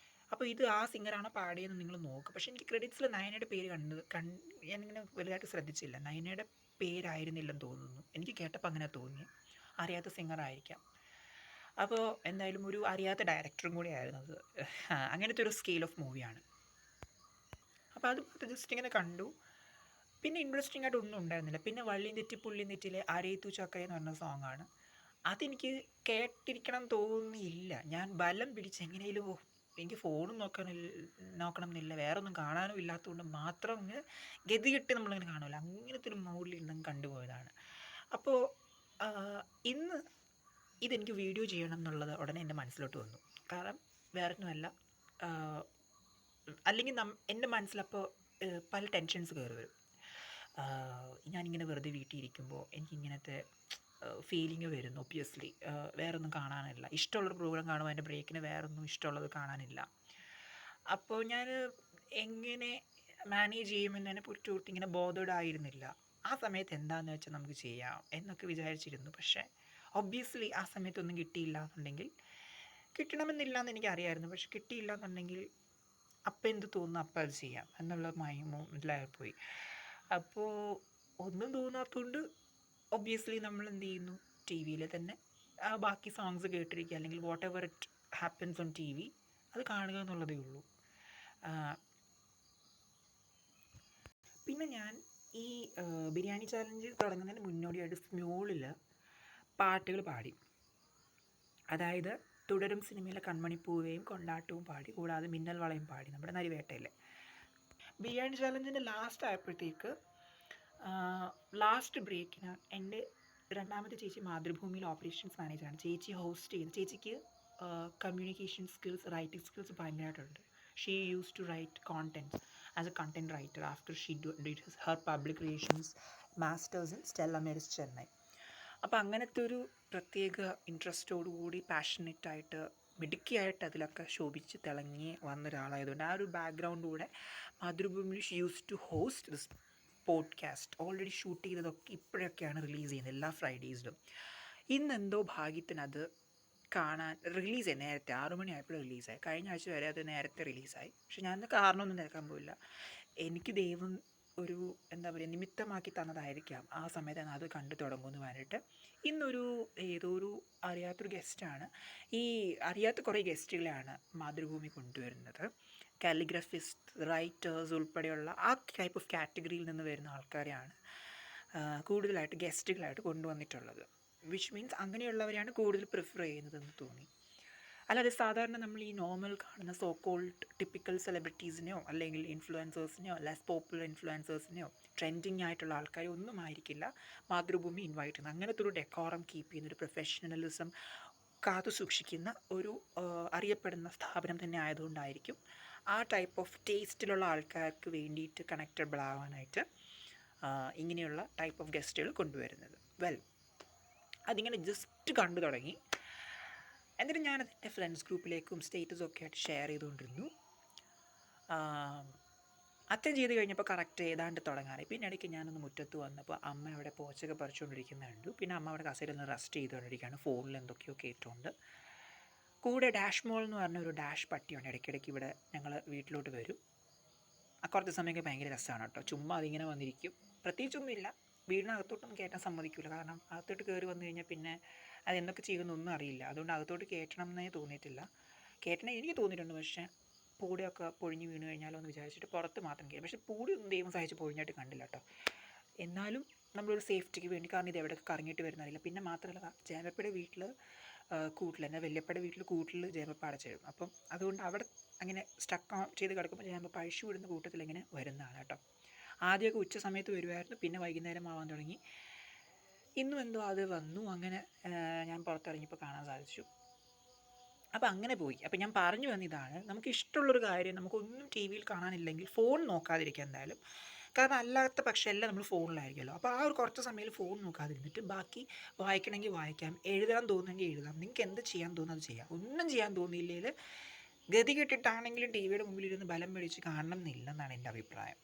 അപ്പോൾ ഇത് ആ സിംഗറാണോ പാടിയെന്ന് നിങ്ങൾ നോക്കുക. പക്ഷേ എനിക്ക് ക്രെഡിറ്റ്സിൽ നയനയുടെ പേര് ഞാനിങ്ങനെ വലുതായിട്ട് ശ്രദ്ധിച്ചില്ല. നയനയുടെ പേരായിരുന്നില്ലെന്ന് തോന്നുന്നു. എനിക്ക് കേട്ടപ്പോൾ അങ്ങനെ തോന്നി. അറിയാത്ത സിംഗറായിരിക്കാം. അപ്പോൾ എന്തായാലും ഒരു അറിയാത്ത ഡയറക്ടറും കൂടി ആയിരുന്നു അത്. അങ്ങനത്തെ ഒരു സ്കെയിൽ ഓഫ് മൂവിയാണ്. അപ്പോൾ അത് ജസ്റ്റ് ഇങ്ങനെ കണ്ടു. പിന്നെ ഇൻട്രസ്റ്റിംഗ് ആയിട്ട് ഒന്നും ഉണ്ടായിരുന്നില്ല. പിന്നെ വള്ളിയും തെറ്റി പുള്ളിയും തെറ്റിയിലെ അരേത്തു ചക്കര എന്ന് പറഞ്ഞ സോങ്ങാണ്. കേട്ടിരിക്കണം തോന്നിയില്ല. ഞാൻ ബലം പിടിച്ച് എങ്ങനെയും എനിക്ക് ഫോണും നോക്കണം എന്നില്ല, വേറെ ഒന്നും കാണാനും ഇല്ലാത്തതുകൊണ്ട് മാത്രം ഇങ്ങനെ ഗതികെട്ട് നമ്മളിങ്ങനെ കാണുമല്ലോ, അങ്ങനത്തെ ഒരു മൂഡിൽ ഇരുന്ന് കണ്ടുപോയതാണ്. അപ്പോൾ ഇന്ന് ഇതെനിക്ക് വീഡിയോ ചെയ്യണം എന്നുള്ളത് ഉടനെ എൻ്റെ മനസ്സിലോട്ട് വന്നു. കാരണം വേറൊന്നുമല്ല, അല്ലെങ്കിൽ എൻ്റെ മനസ്സിലപ്പോൾ പല ടെൻഷൻസ് കയറി വരും. ഞാനിങ്ങനെ വെറുതെ വീട്ടിൽ ഇരിക്കുമ്പോൾ എനിക്കിങ്ങനത്തെ ഫീലിംഗ് വരുന്നു. ഒബ്വിയസ്ലി വേറൊന്നും കാണാനില്ല. ഇഷ്ടമുള്ളൊരു പ്രോഗ്രാം കാണുമ്പോൾ എൻ്റെ ബ്രേക്കിന് വേറൊന്നും ഇഷ്ടമുള്ളത് കാണാനില്ല. അപ്പോൾ ഞാൻ എങ്ങനെ മാനേജ് ചെയ്യുമെന്നതിനെ കുറിച്ച് ഇങ്ങനെ ബോധേഡ് ആയിരുന്നില്ല. ആ സമയത്ത് എന്താണെന്ന് വെച്ചാൽ നമുക്ക് ചെയ്യാം എന്നൊക്കെ വിചാരിച്ചിരുന്നു. പക്ഷേ ഒബ്വിയസ്ലി ആ സമയത്തൊന്നും കിട്ടിയില്ല എന്നുണ്ടെങ്കിൽ, കിട്ടണമെന്നില്ല എന്ന് എനിക്കറിയായിരുന്നു, പക്ഷെ കിട്ടിയില്ല എന്നുണ്ടെങ്കിൽ അപ്പം എന്ത് തോന്നുന്നു അപ്പം അത് ചെയ്യാം എന്നുള്ള ഇതിലായിപ്പോയി. അപ്പോൾ ഒന്നും തോന്നാത്തതുകൊണ്ട് ഒബ്വിയസ്ലി നമ്മൾ എന്ത് ചെയ്യുന്നു, ടി വിയിൽ തന്നെ ബാക്കി സോങ്സ് കേട്ടിരിക്കുക, അല്ലെങ്കിൽ whatever it happens on T V അത് കാണുക എന്നുള്ളതേ ഉള്ളൂ. പിന്നെ ഞാൻ ഈ ബിരിയാണി ചാലഞ്ച് തുടങ്ങുന്നതിന് മുന്നോടിയായിട്ട് സ്മ്യൂളിൽ പാട്ടുകൾ പാടി. അതായത് തുടരും സിനിമയിലെ കൺമണിപ്പൂവേയും കൊണ്ടാട്ടവും പാടി, കൂടാതെ മിന്നൽ വളയും പാടി, നമ്മുടെ നരിവേട്ടയിലെ. ബിരിയാണി ചാലഞ്ചിൻ്റെ ലാസ്റ്റ് ആയപ്പോഴത്തേക്ക് ലാസ്റ്റ് ബ്രേക്കിന് എൻ്റെ രണ്ടാമത്തെ ചേച്ചി മാതൃഭൂമിയിൽ ഓപ്പറേഷൻസ് മാനേജറാണ്. ചേച്ചി ഹോസ്റ്റ് ചെയ്യുന്നത്. ചേച്ചിക്ക് കമ്മ്യൂണിക്കേഷൻ സ്കിൽസ്, റൈറ്റിംഗ് സ്കിൽസ് ഭയങ്കരമായിട്ടുണ്ട്. She use to write contents as a content writer after she did her public relations masters in Stella Maris Chennai. അപ്പോൾ അങ്ങനത്തെ ഒരു പ്രത്യേക ഇൻട്രസ്റ്റോടുകൂടി പാഷനറ്റായിട്ട് മിടുക്കിയായിട്ട് അതിലൊക്കെ ശോഭിച്ച് തിളങ്ങി വന്ന ഒരാളായതുകൊണ്ട് ആ ഒരു ബാക്ക്ഗ്രൗണ്ടിലൂടെ മാതൃഭൂമിയിൽ she use to host this podcast. Already shoot ചെയ്തതൊക്കെ ഇപ്പോഴൊക്കെയാണ് റിലീസ് ചെയ്യുന്നത്, എല്ലാ ഫ്രൈഡേയ്സിലും. ഇന്നെന്തോ ഭാഗ്യത്തിന് അത് കാണാൻ റിലീസ് ആയി. നേരത്തെ 6 മണിയായപ്പോൾ റിലീസായി. കഴിഞ്ഞ ആഴ്ച വരെ അത് നേരത്തെ റിലീസായി. പക്ഷെ ഞാൻ കാരണമൊന്നും നിൽക്കാൻ പോയില്ല. എനിക്ക് ദൈവം ഒരു എന്താ പറയുക നിമിത്തമാക്കി തന്നതായിരിക്കാം ആ സമയത്ത് അത് കണ്ടു തുടങ്ങുമെന്ന് പറഞ്ഞിട്ട്. ഇന്നൊരു ഏതോ ഒരു അറിയാത്തൊരു ഗസ്റ്റാണ്, ഈ അറിയാത്ത കുറേ ഗസ്റ്റുകളെയാണ് മാതൃഭൂമി കൊണ്ടുവരുന്നത്. കാലിഗ്രഫിസ്റ്റ്, റൈറ്റേഴ്സ് ഉൾപ്പെടെയുള്ള ആ ടൈപ്പ് ഓഫ് കാറ്റഗറിയിൽ നിന്ന് വരുന്ന ആൾക്കാരെയാണ് കൂടുതലായിട്ട് ഗസ്റ്റുകളായിട്ട് കൊണ്ടുവന്നിട്ടുള്ളത്. വിച്ച് മീൻസ് അങ്ങനെയുള്ളവരെയാണ് കൂടുതൽ പ്രിഫർ ചെയ്യുന്നതെന്ന് തോന്നി. അല്ലാതെ സാധാരണ നമ്മൾ ഈ നോർമൽ കാണുന്ന സോ കോൾഡ് ടിപ്പിക്കൽ സെലിബ്രിറ്റീസിനെയോ അല്ലെങ്കിൽ ഇൻഫ്ലുവൻസേഴ്സിനെയോ ലെസ് പോപ്പുലർ ഇൻഫ്ലുവൻസേഴ്സിനെയോ ട്രെൻഡിങ് ആയിട്ടുള്ള ആൾക്കാരെ ഒന്നും ആയിരിക്കില്ല മാതൃഭൂമി ഇൻവൈറ്റ് ചെയ്യുന്നത്. അങ്ങനത്തെ ഒരു ഡെക്കോറം കീപ്പ് ചെയ്യുന്ന, ഒരു പ്രൊഫഷണലിസം കാത്തു സൂക്ഷിക്കുന്ന ഒരു അറിയപ്പെടുന്ന സ്ഥാപനം തന്നെ ആയതുകൊണ്ടായിരിക്കും ആ ടൈപ്പ് ഓഫ് ടേസ്റ്റിലുള്ള ആൾക്കാർക്ക് വേണ്ടിയിട്ട് കണക്റ്റബിൾ ആവാനായിട്ട് ഇങ്ങനെയുള്ള ടൈപ്പ് ഓഫ് ഗസ്റ്റുകൾ കൊണ്ടുവരുന്നത്. അതിങ്ങനെ ജസ്റ്റ് കണ്ടു തുടങ്ങി. എന്നിട്ട് ഞാനത് എൻ്റെ ഫ്രണ്ട്സ് ഗ്രൂപ്പിലേക്കും സ്റ്റേറ്റസും ഒക്കെ ആയിട്ട് ഷെയർ ചെയ്തുകൊണ്ടിരുന്നു. അറ്റൻഡ് ചെയ്ത് കഴിഞ്ഞപ്പോൾ കറക്റ്റ് ഏതാണ്ട് തുടങ്ങാറ്. പിന്നെ ഇടയ്ക്ക് ഞാനൊന്ന് മുറ്റത്ത് വന്നപ്പോൾ അമ്മ അവിടെ പോച്ചൊക്കെ പറിച്ചുകൊണ്ടിരിക്കുന്നത് കണ്ടു. പിന്നെ അമ്മ അവിടെ കസേരയിൽ റെസ്റ്റ് ചെയ്തുകൊണ്ടിരിക്കുകയാണ്, ഫോണിൽ എന്തൊക്കെയോ കേട്ടുകൊണ്ട്. കൂടെ ഡാഷ് മോൾ എന്ന് പറഞ്ഞ ഒരു ഡാഷ് പട്ടിയുണ്ട്. ഇടയ്ക്കിടയ്ക്ക് ഇവിടെ ഞങ്ങൾ വീട്ടിലോട്ട് വരും. കുറച്ച് സമയമൊക്കെ ഭയങ്കര രസമാണ് കേട്ടോ. ചുമ്മാ അതിങ്ങനെ വന്നിരിക്കും. പ്രത്യേകിച്ചൊന്നുമില്ല, വീടിനകത്തോട്ടൊന്നും കയറ്റാൻ സമ്മതിക്കില്ല. കാരണം അകത്തോട്ട് കയറി വന്നു കഴിഞ്ഞാൽ പിന്നെ അതെന്തൊക്കെ ചെയ്യുമെന്നൊന്നും അറിയില്ല. അതുകൊണ്ട് അകത്തോട്ട് കയറ്റണം എന്നേ തോന്നിയിട്ടില്ല. കയറ്റണേ എനിക്ക് തോന്നിയിട്ടുണ്ട്, പക്ഷേ പൂടിയൊക്കെ പൊഴിഞ്ഞ് വീണ് കഴിഞ്ഞാലോ എന്ന് വിചാരിച്ചിട്ട് പുറത്ത് മാത്രം കയറി. പക്ഷേ പൂടിയൊന്നും ദൈവം സഹായിച്ച് പൊഴിഞ്ഞായിട്ട് കണ്ടില്ല കേട്ടോ. എന്നാലും നമ്മളൊരു സേഫ്റ്റിക്ക് വേണ്ടി, കാരണം ഇത് എവിടെയൊക്കെ കറങ്ങിയിട്ട് വരുന്നറിയില്ല. പിന്നെ മാത്രമല്ല, ജയമപ്പയുടെ വീട്ടിൽ കൂട്ടിൽ, എൻ്റെ വല്യപ്പയുടെ വീട്ടിൽ കൂട്ടിൽ ജയമപ്പ അടച്ചിടും. അപ്പം അതുകൊണ്ട് അവിടെ അങ്ങനെ സ്റ്റക്ക് ചെയ്ത് കിടക്കുമ്പോൾ ജയമപ്പ അഴിച്ചു വിടുന്ന കൂട്ടത്തിൽ ഇങ്ങനെ വരുന്നതാണ് കേട്ടോ. ആദ്യമൊക്കെ ഉച്ച സമയത്ത് വരുമായിരുന്നു, പിന്നെ വൈകുന്നേരം ആവാൻ തുടങ്ങി. ഇന്നും എന്തോ അത് വന്നു. അങ്ങനെ ഞാൻ പുറത്തിറങ്ങിയപ്പോൾ കാണാൻ സാധിച്ചു. അപ്പോൾ അങ്ങനെ പോയി. അപ്പോൾ ഞാൻ പറഞ്ഞു വന്നതാണ്, നമുക്ക് ഇഷ്ടമുള്ളൊരു കാര്യം നമുക്കൊന്നും ടി വിയിൽ കാണാനില്ലെങ്കിൽ ഫോൺ നോക്കാതിരിക്കുക എന്തായാലും. കാരണം അല്ലാത്ത പക്ഷേ എല്ലാം നമ്മൾ ഫോണിലായിരിക്കുമല്ലോ. അപ്പോൾ ആ ഒരു കുറച്ച് സമയം ഫോൺ നോക്കാതിരുന്നിട്ട് ബാക്കി വായിക്കണമെങ്കിൽ വായിക്കാം, എഴുതാൻ തോന്നുമെങ്കിൽ എഴുതാം, നിങ്ങൾക്ക് എന്ത് ചെയ്യാൻ തോന്നുന്നത് അത് ചെയ്യാം. ഒന്നും ചെയ്യാൻ തോന്നിയില്ലെങ്കിൽ ഗതി കെട്ടിട്ടാണെങ്കിലും ടി വിയുടെ മുമ്പിലിരുന്ന് ബലം പിടിച്ച് കാണണം എന്നില്ലെന്നാണ് എൻ്റെ അഭിപ്രായം.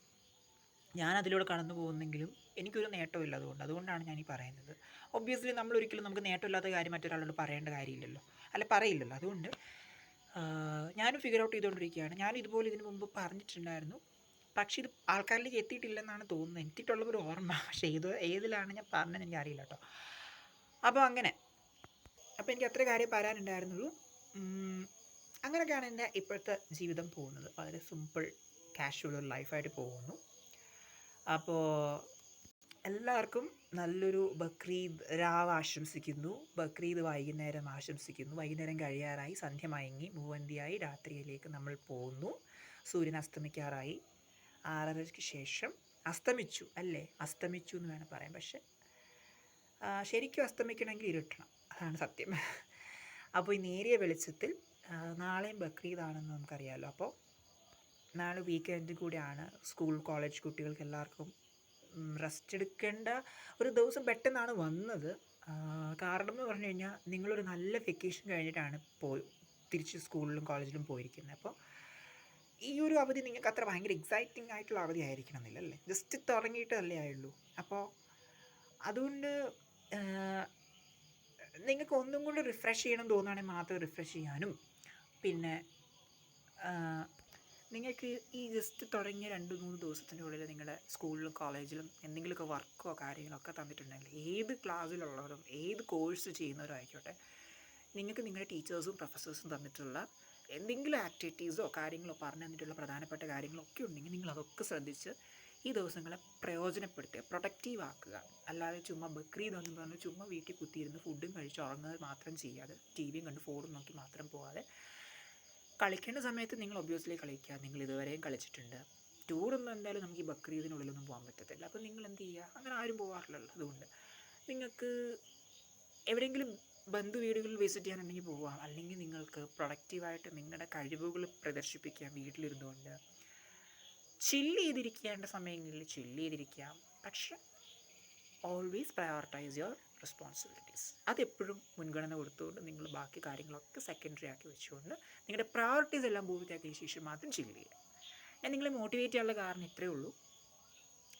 ഞാനതിലൂടെ കടന്നു പോകുന്നെങ്കിലും എനിക്കൊരു നേട്ടമില്ല. അതുകൊണ്ടാണ് ഞാനീ പറയുന്നത്. ഒബ്വിയസ്ലി നമ്മളൊരിക്കലും നമുക്ക് നേട്ടമില്ലാത്ത കാര്യം മറ്റൊരാളോട് പറയേണ്ട കാര്യമില്ലല്ലോ, പറയില്ലല്ലോ. അതുകൊണ്ട് ഞാനും ഫിഗർ ഔട്ട് ചെയ്തുകൊണ്ടിരിക്കുകയാണ്. ഞാൻ ഇതുപോലെ ഇതിന് മുമ്പ് പറഞ്ഞിട്ടുണ്ടായിരുന്നു, പക്ഷേ ഇത് ആൾക്കാരിലേക്ക് എത്തിയിട്ടില്ലെന്നാണ് തോന്നുന്നത്. എത്തിയിട്ടുള്ളൊരു ഓർമ്മ, പക്ഷേ ഏതിലാണ് ഞാൻ പറഞ്ഞതെന്ന് എനിക്കറിയില്ല കേട്ടോ. അപ്പോൾ എനിക്ക് അത്ര കാര്യം പറയാനുണ്ടായിരുന്നുള്ളൂ. അങ്ങനെയൊക്കെയാണ് എൻ്റെ ഇപ്പോഴത്തെ ജീവിതം പോകുന്നത്. വളരെ സിമ്പിൾ കാഷ്വൽ ഒരു ലൈഫായിട്ട് പോകുന്നു. അപ്പോൾ എല്ലാവർക്കും നല്ലൊരു ബക്രീദ് രാവ് ആശംസിക്കുന്നു. ബക്രീദ് വൈകുന്നേരം ആശംസിക്കുന്നു. വൈകുന്നേരം കഴിയാറായി, സന്ധ്യ മയങ്ങി മൂവന്തിയായി, രാത്രിയിലേക്ക് നമ്മൾ പോകുന്നു. സൂര്യൻ അസ്തമിക്കാറായി. 6:30-ക്ക് ശേഷം അസ്തമിച്ചു അല്ലേ? അസ്തമിച്ചു എന്ന് വേണം പറയാൻ. പക്ഷെ ശരിക്കും അസ്തമിക്കണമെങ്കിൽ ഇരുട്ടണം, അതാണ് സത്യം. അപ്പോൾ ഈ നേരിയ വെളിച്ചത്തിൽ നാളെയും ബക്രീദാണെന്ന് നമുക്കറിയാമല്ലോ. അപ്പോൾ നാളെ വീക്കെൻഡ് കൂടിയാണ്. സ്കൂൾ കോളേജ് കുട്ടികൾക്ക് എല്ലാവർക്കും റെസ്റ്റ് എടുക്കേണ്ട ഒരു ദിവസം പെട്ടെന്നാണ് വന്നത്. കാരണം എന്ന് പറഞ്ഞു കഴിഞ്ഞാൽ നിങ്ങളൊരു നല്ല വെക്കേഷൻ കഴിഞ്ഞിട്ടാണ് തിരിച്ച് സ്കൂളിലും കോളേജിലും പോയിരിക്കുന്നത്. അപ്പോൾ ഈ ഒരു അവധി നിങ്ങൾക്ക് അത്ര ഭയങ്കര എക്സൈറ്റിംഗ് ആയിട്ടുള്ള അവധി ആയിരിക്കണം എന്നില്ല അല്ലേ? ജസ്റ്റ് തുടങ്ങിയിട്ടല്ലേ ആയുള്ളൂ. അപ്പോൾ അതുകൊണ്ട് നിങ്ങൾക്ക് ഒന്നും കൂടി റിഫ്രഷ് ചെയ്യണം തോന്നുകയാണെങ്കിൽ മാത്രം റിഫ്രഷ് ചെയ്യാനും, പിന്നെ നിങ്ങൾക്ക് ഈ ജസ്റ്റ് തുടങ്ങിയ 2-3 ദിവസത്തിൻ്റെ ഉള്ളിൽ നിങ്ങളുടെ സ്കൂളിലും കോളേജിലും എന്തെങ്കിലുമൊക്കെ വർക്കോ കാര്യങ്ങളൊക്കെ തന്നിട്ടുണ്ടെങ്കിൽ, ഏത് ക്ലാസ്സിലുള്ളവരും ഏത് കോഴ്സ് ചെയ്യുന്നവരും ആയിക്കോട്ടെ, നിങ്ങൾക്ക് നിങ്ങളുടെ ടീച്ചേഴ്സും പ്രൊഫസേഴ്സും തന്നിട്ടുള്ള എന്തെങ്കിലും ആക്ടിവിറ്റീസോ കാര്യങ്ങളോ പറഞ്ഞു തന്നിട്ടുള്ള പ്രധാനപ്പെട്ട കാര്യങ്ങളൊക്കെ ഉണ്ടെങ്കിൽ നിങ്ങളതൊക്കെ ശ്രദ്ധിച്ച് ഈ ദിവസങ്ങളെ പ്രയോജനപ്പെടുത്തുക, പ്രൊഡക്റ്റീവ് ആക്കുക. അല്ലാതെ ചുമ്മാ ബക്രീദ് എന്ന് പറഞ്ഞ് ചുമ്മാ വീട്ടിൽ കുത്തിയിരുന്ന് ഫുഡും കഴിച്ച് ഉറങ്ങുന്നത് മാത്രം ചെയ്യാതെ, ടി വിയും കണ്ട് ഫോണും നോക്കി മാത്രം പോകാതെ, കളിക്കേണ്ട സമയത്ത് നിങ്ങൾ ഒബ്വിയസ്ലി കളിക്കുക. നിങ്ങൾ ഇതുവരെയും കളിച്ചിട്ടുണ്ട്. ടൂറൊന്നും എന്തായാലും നമുക്ക് ഈ ബക്രീദിനുള്ളിലൊന്നും പോകാൻ പറ്റത്തില്ല. അപ്പോൾ നിങ്ങൾ എന്ത് ചെയ്യുക? അങ്ങനെ ആരും പോകാറില്ലല്ലോ. അതുകൊണ്ട് നിങ്ങൾക്ക് എവിടെയെങ്കിലും ബന്ധു വീടുകളിൽ വിസിറ്റ് ചെയ്യാനുണ്ടെങ്കിൽ പോവാം. അല്ലെങ്കിൽ നിങ്ങൾക്ക് പ്രൊഡക്റ്റീവായിട്ട് നിങ്ങളുടെ കഴിവുകൾ പ്രദർശിപ്പിക്കാം വീട്ടിലിരുന്നുകൊണ്ട്. ചില്ല് ചെയ്തിരിക്കേണ്ട സമയങ്ങളിൽ ചില്ല് ചെയ്തിരിക്കാം. പക്ഷെ ഓൾവേസ് പ്രയോറിറ്റൈസ് യുവർ റെസ്പോൺസിബിലിറ്റീസ്. അതെപ്പോഴും മുൻഗണന കൊടുത്തുകൊണ്ട് നിങ്ങൾ ബാക്കി കാര്യങ്ങളൊക്കെ സെക്കൻഡറി ആക്കി വെച്ചുകൊണ്ട് നിങ്ങളുടെ പ്രയോറിറ്റീസ് എല്ലാം പൂർത്തിയാക്കിയ ശേഷം മാത്രം ചില്ല് ചെയ്യുക. ഞാൻ നിങ്ങളെ മോട്ടിവേറ്റ് ചെയ്യാനുള്ള കാരണം ഇത്രയേ ഉള്ളൂ.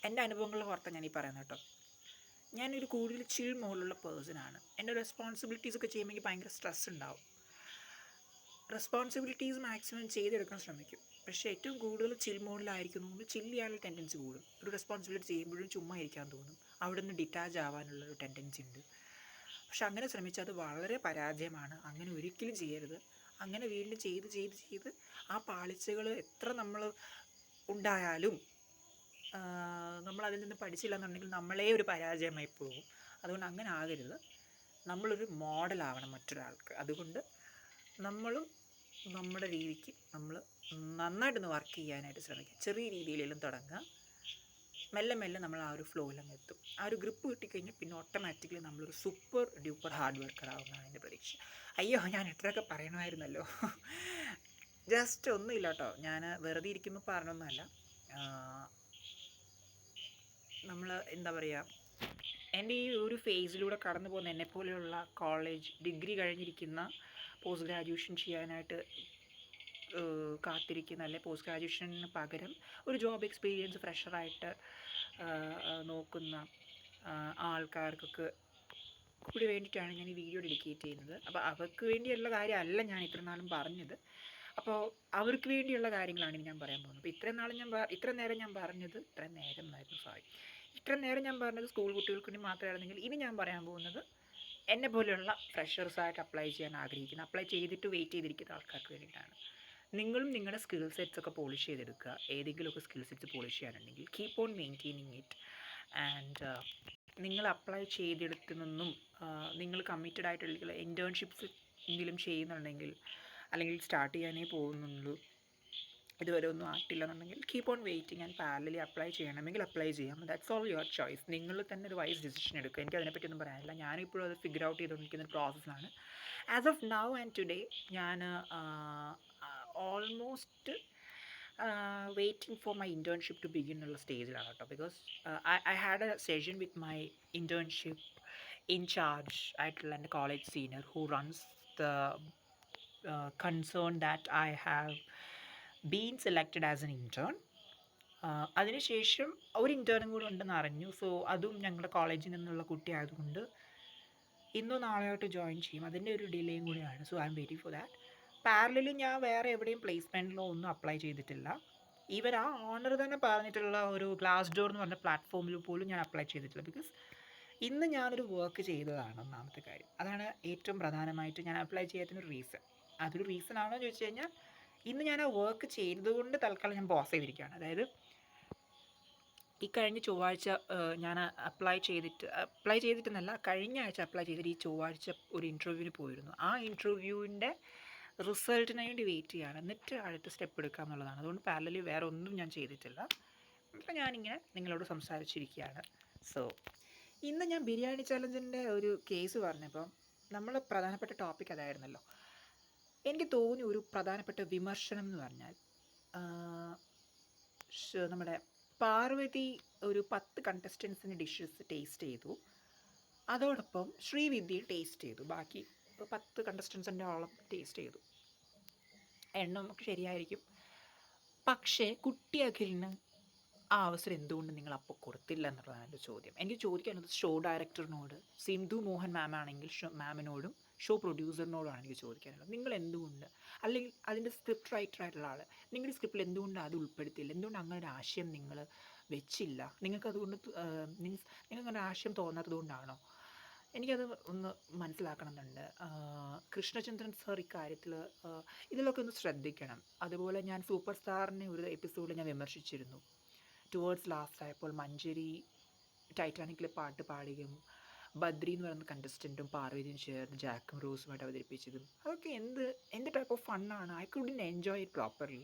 എൻ്റെ അനുഭവങ്ങളുടെ പുറത്താണ് ഞാൻ ഈ പറയുന്നത് കേട്ടോ. ഞാനൊരു കൂടുതൽ ചിൽ മോഡിലുള്ള പേഴ്സണാണ്. എൻ്റെ റെസ്പോൺസിബിലിറ്റീസൊക്കെ ചെയ്യുമ്പോൾ എനിക്ക് ഭയങ്കര സ്ട്രെസ് ഉണ്ടാവും. റെസ്പോൺസിബിലിറ്റീസ് മാക്സിമം ചെയ്തെടുക്കാൻ ശ്രമിക്കും. പക്ഷേ ഏറ്റവും കൂടുതൽ ചിൽ മോഡിലായിരിക്കുന്നതുകൊണ്ട് ചില്ല് ചെയ്യാനുള്ള ടെൻഡൻസി കൂടും. ഒരു റെസ്പോൺസിബിലിറ്റി ചെയ്യുമ്പോഴും ചുമ്മാ ഇരിക്കാൻ തോന്നും. അവിടെ നിന്ന് ഡിറ്റാച്ച് ആവാനുള്ളൊരു ടെൻഡൻസി ഉണ്ട്. പക്ഷെ അങ്ങനെ ശ്രമിച്ചാൽ അത് വളരെ പരാജയമാണ്. അങ്ങനെ ഒരിക്കലും ചെയ്യരുത്. അങ്ങനെ വീണ്ടും ചെയ്ത് ആ പാളിച്ചകൾ എത്ര നമ്മൾ ഉണ്ടായാലും നമ്മളതിൽ നിന്ന് പഠിച്ചില്ല എന്നുണ്ടെങ്കിൽ നമ്മളേ ഒരു പരാജയമായി പോകും. അതുകൊണ്ട് അങ്ങനെ ആകരുത്. നമ്മളൊരു മോഡലാവണം മറ്റൊരാൾക്ക്. അതുകൊണ്ട് നമ്മളും നമ്മുടെ രീതിക്ക് നമ്മൾ നന്നായിട്ടൊന്ന് വർക്ക് ചെയ്യാനായിട്ട് ശ്രമിക്കുക. ചെറിയ രീതിയിലെല്ലാം തുടങ്ങുക. മെല്ലെ നമ്മൾ ആ ഒരു ഫ്ലോയിലങ്ങ് എത്തും. ആ ഒരു ഗ്രിപ്പ് കിട്ടിക്കഴിഞ്ഞാൽ പിന്നെ ഓട്ടോമാറ്റിക്കലി നമ്മളൊരു സൂപ്പർ ഡ്യൂപ്പർ ഹാർഡ് വർക്കർ ആവുന്നതാണ് എൻ്റെ പ്രതീക്ഷ. അയ്യോ, ഞാൻ എത്രയൊക്കെ പറയണമായിരുന്നല്ലോ. ജസ്റ്റ് ഒന്നുമില്ല കേട്ടോ, ഞാൻ വെറുതെ ഇരിക്കുമ്പോൾ പറഞ്ഞൊന്നുമല്ല. നമ്മൾ എന്താ പറയുക, എൻ്റെ ഈ ഒരു ഫേസിലൂടെ കടന്നു പോകുന്ന എന്നെപ്പോലെയുള്ള കോളേജ് ഡിഗ്രി കഴിഞ്ഞിരിക്കുന്ന പോസ്റ്റ് ഗ്രാജുവേഷൻ ചെയ്യാനായിട്ട് കാത്തിരിക്കുന്ന, അല്ലെ പോസ്റ്റ് ഗ്രാജുവേഷന് പകരം ഒരു ജോബ് എക്സ്പീരിയൻസ് ഫ്രഷറായിട്ട് നോക്കുന്ന ആൾക്കാർക്കൊക്കെ കൂടി വേണ്ടിയിട്ടാണ് ഞാൻ ഈ വീഡിയോ ഡെഡിക്കേറ്റ് ചെയ്യുന്നത്. അപ്പോൾ അവർക്ക് വേണ്ടിയുള്ള കാര്യമല്ല ഞാൻ ഇത്ര നാളും പറഞ്ഞത്. അപ്പോൾ അവർക്ക് വേണ്ടിയുള്ള കാര്യങ്ങളാണ് ഇനി ഞാൻ പറയാൻ പോകുന്നത്. അപ്പോൾ ഇത്ര നേരം ഞാൻ പറഞ്ഞത് സ്കൂൾ കുട്ടികൾക്ക് വേണ്ടി മാത്രമായിരുന്നെങ്കിൽ ഇനി ഞാൻ പറയാൻ പോകുന്നത് എന്നെ പോലെയുള്ള ഫ്രഷേഴ്സായിട്ട് അപ്ലൈ ചെയ്യാൻ ആഗ്രഹിക്കുന്ന, അപ്ലൈ ചെയ്തിട്ട് വെയിറ്റ് ചെയ്തിരിക്കുന്ന ആൾക്കാർക്ക് വേണ്ടിയിട്ടാണ്. നിങ്ങളും നിങ്ങളുടെ സ്കിൽ സെറ്റ്സൊക്കെ പോളിഷ് ചെയ്തെടുക്കുക. ഏതെങ്കിലുമൊക്കെ സ്കിൽ സെറ്റ്സ് പോളിഷ് ചെയ്യാനുണ്ടെങ്കിൽ keep on maintaining it. And നിങ്ങൾ അപ്ലൈ ചെയ്തെടുത്തു നിന്നും നിങ്ങൾ കമ്മിറ്റഡ് ആയിട്ടുള്ള ഇൻറ്റേൺഷിപ്സ് എങ്കിലും ചെയ്യുന്നുണ്ടെങ്കിൽ, അല്ലെങ്കിൽ സ്റ്റാർട്ട് ചെയ്യാനേ പോകുന്നുള്ളൂ, ഇതുവരെ ഒന്നും ആയിട്ടില്ലെന്നുണ്ടെങ്കിൽ keep on waiting and parallelly apply ചെയ്യണമെങ്കിൽ അപ്ലൈ ചെയ്യാം. That's all your choice. നിങ്ങൾ തന്നെ ഒരു വൈസ് ഡിസിഷൻ എടുക്കുക. എനിക്ക് അതിനെപ്പറ്റിയൊന്നും പറയാനില്ല. ഞാനിപ്പോഴും അത് ഫിഗർ ഔട്ട് ചെയ്തുകൊണ്ടിരിക്കുന്ന ഒരു പ്രോസസ്സാണ്. As of now and today ഞാൻ almost waiting for my internship to begin എന്നുള്ള സ്റ്റേജിലാണ് കേട്ടോ. Because I had a session with my internship incharge ആയിട്ടുള്ള എൻ്റെ college senior who runs the concern that I have been selected as an intern. അതിനുശേഷം ഒരു ഇൻറ്റേണും കൂടെ ഉണ്ടെന്ന് അറിഞ്ഞു. സോ അതും ഞങ്ങളുടെ കോളേജിൽ നിന്നുള്ള കുട്ടി ആയതുകൊണ്ട് ഇന്നോ നാളെയായിട്ട് ജോയിൻ ചെയ്യും. അതിൻ്റെ ഒരു ഡിലേയും കൂടിയാണ്. So I M waiting for that. Parallelly ഞാൻ വേറെ എവിടെയും പ്ലേസ്മെൻറ്റിലോ ഒന്നും അപ്ലൈ ചെയ്തിട്ടില്ല. ഈവൻ ആ ഓണർ തന്നെ പറഞ്ഞിട്ടുള്ള ഒരു ഗ്ലാസ് ഡോർ എന്ന് പറഞ്ഞ പ്ലാറ്റ്ഫോമിൽ പോലും ഞാൻ അപ്ലൈ ചെയ്തിട്ടില്ല. ബിക്കോസ് ഇന്ന് ഞാനൊരു വർക്ക് ചെയ്തതാണ് ഒന്നാമത്തെ കാര്യം. അതാണ് ഏറ്റവും പ്രധാനമായിട്ട് ഞാൻ അപ്ലൈ ചെയ്യാത്തതിനൊരു റീസൺ. അതൊരു റീസൺ ആണോ എന്ന് ചോദിച്ചു കഴിഞ്ഞാൽ ഇന്ന് ഞാൻ ആ വർക്ക് ചെയ്തതുകൊണ്ട് തൽക്കാലം ഞാൻ പോസ് ചെയ്തിരിക്കുകയാണ്. അതായത് ഈ കഴിഞ്ഞ ചൊവ്വാഴ്ച ഞാൻ അപ്ലൈ ചെയ്തിട്ടെന്നല്ല, കഴിഞ്ഞ ആഴ്ച അപ്ലൈ ചെയ്തിട്ട് ഈ ചൊവ്വാഴ്ച ഒരു ഇൻ്റർവ്യൂവിന് പോയിരുന്നു. ആ ഇൻ്റർവ്യൂവിൻ്റെ റിസൾട്ടിന് വേണ്ടി വെയിറ്റ് ചെയ്യുകയാണ്, എന്നിട്ട് അടുത്ത സ്റ്റെപ്പ് എടുക്കുക എന്നുള്ളതാണ്. അതുകൊണ്ട് പാരലലി വേറെ ഒന്നും ഞാൻ ചെയ്തിട്ടില്ല. അപ്പോൾ ഞാനിങ്ങനെ നിങ്ങളോട് സംസാരിച്ചിരിക്കുകയാണ്. സോ ഇന്ന് ഞാൻ ബിരിയാണി ചലഞ്ചിൻ്റെ ഒരു കേസ് പറഞ്ഞപ്പോൾ നമ്മൾ പ്രധാനപ്പെട്ട ടോപ്പിക് അതായിരുന്നല്ലോ. എനിക്ക് തോന്നിയ ഒരു പ്രധാനപ്പെട്ട വിമർശനം എന്ന് പറഞ്ഞാൽ നമ്മുടെ പാർവതി ഒരു 10 കണ്ടസ്റ്റൻസിന് ഡിഷസ് ടേസ്റ്റ് ചെയ്തു, അതോടൊപ്പം ശ്രീവിദ്യയും ടേസ്റ്റ് ചെയ്തു. ബാക്കി 10 കണ്ടസ്റ്റൻസിൻ്റെ ഓളം ടേസ്റ്റ് ചെയ്തു. എണ്ണം ഒക്കെ ശരിയായിരിക്കും. പക്ഷേ കുട്ടി അഖിലിന് ആ അവസരം എന്തുകൊണ്ട് നിങ്ങൾ അപ്പോൾ കൊടുത്തില്ല എന്നുള്ളതാണ് എൻ്റെ ചോദ്യം. എനിക്ക് ചോദിക്കാനുള്ളത് ഷോ ഡയറക്ടറിനോട്, സിന്ധു മോഹൻ മാം ആണെങ്കിൽ മാമിനോടും ഷോ പ്രൊഡ്യൂസറിനോടാണ് എനിക്ക് ചോദിക്കാനുള്ളത്. നിങ്ങൾ എന്തുകൊണ്ട്, അല്ലെങ്കിൽ അതിൻ്റെ സ്ക്രിപ്റ്റ് റൈറ്ററായിട്ടുള്ള ആൾ, നിങ്ങളുടെ സ്ക്രിപ്റ്റിൽ എന്തുകൊണ്ട് അത് ഉൾപ്പെടുത്തിയില്ല? എന്തുകൊണ്ട് അങ്ങനെ ഒരു ആശയം നിങ്ങൾ വെച്ചില്ല? നിങ്ങൾക്കതുകൊണ്ട് നിങ്ങൾക്കങ്ങനെ ആശയം തോന്നാത്തത് കൊണ്ടാണോ? എനിക്കത് ഒന്ന് മനസ്സിലാക്കണമെന്നുണ്ട്. കൃഷ്ണചന്ദ്രൻ സാർ ഇക്കാര്യത്തിൽ ഇതിലൊക്കെ ഒന്ന് ശ്രദ്ധിക്കണം. അതുപോലെ ഞാൻ സൂപ്പർ സ്റ്റാറിനെ ഒരു എപ്പിസോഡിൽ ഞാൻ വിമർശിച്ചിരുന്നു. ടുവേർഡ്സ് ലാസ്റ്റ് ആയപ്പോൾ മഞ്ജരി ടൈറ്റാനിക്കിലെ പാട്ട് പാടുകയും ബദ്രി എന്ന് പറയുന്ന കണ്ടസ്റ്റൻറ്റും പാർവതിയും ചേർന്ന് ജാക്കും റോസുമായിട്ട് അവതരിപ്പിച്ചതും അതൊക്കെ എന്ത് ടൈപ്പ് ഓഫ് ഫണ്ണാണ്. I couldn't enjoy it properly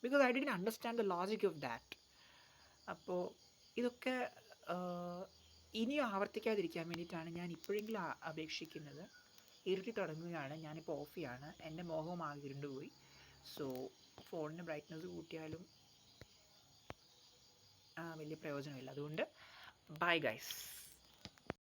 because I didn't understand the logic of that. അപ്പോൾ ഇതൊക്കെ ഇനിയും ആവർത്തിക്കാതിരിക്കാൻ വേണ്ടിയിട്ടാണ് ഞാൻ ഇപ്പോഴെങ്കിലും അപേക്ഷിക്കുന്നത്. ഇരുട്ടി തുടങ്ങുകയാണ്, ഞാനിപ്പോൾ ഓഫ് ചെയ്യാണ്. എൻ്റെ മോഹവും ആകെ ഇരുണ്ടുപോയി. സോ ഫോണിൻ്റെ ബ്രൈറ്റ്നസ് കൂട്ടിയാലും വലിയ പ്രയോജനമില്ല. അതുകൊണ്ട് ബൈ ഗൈസ്.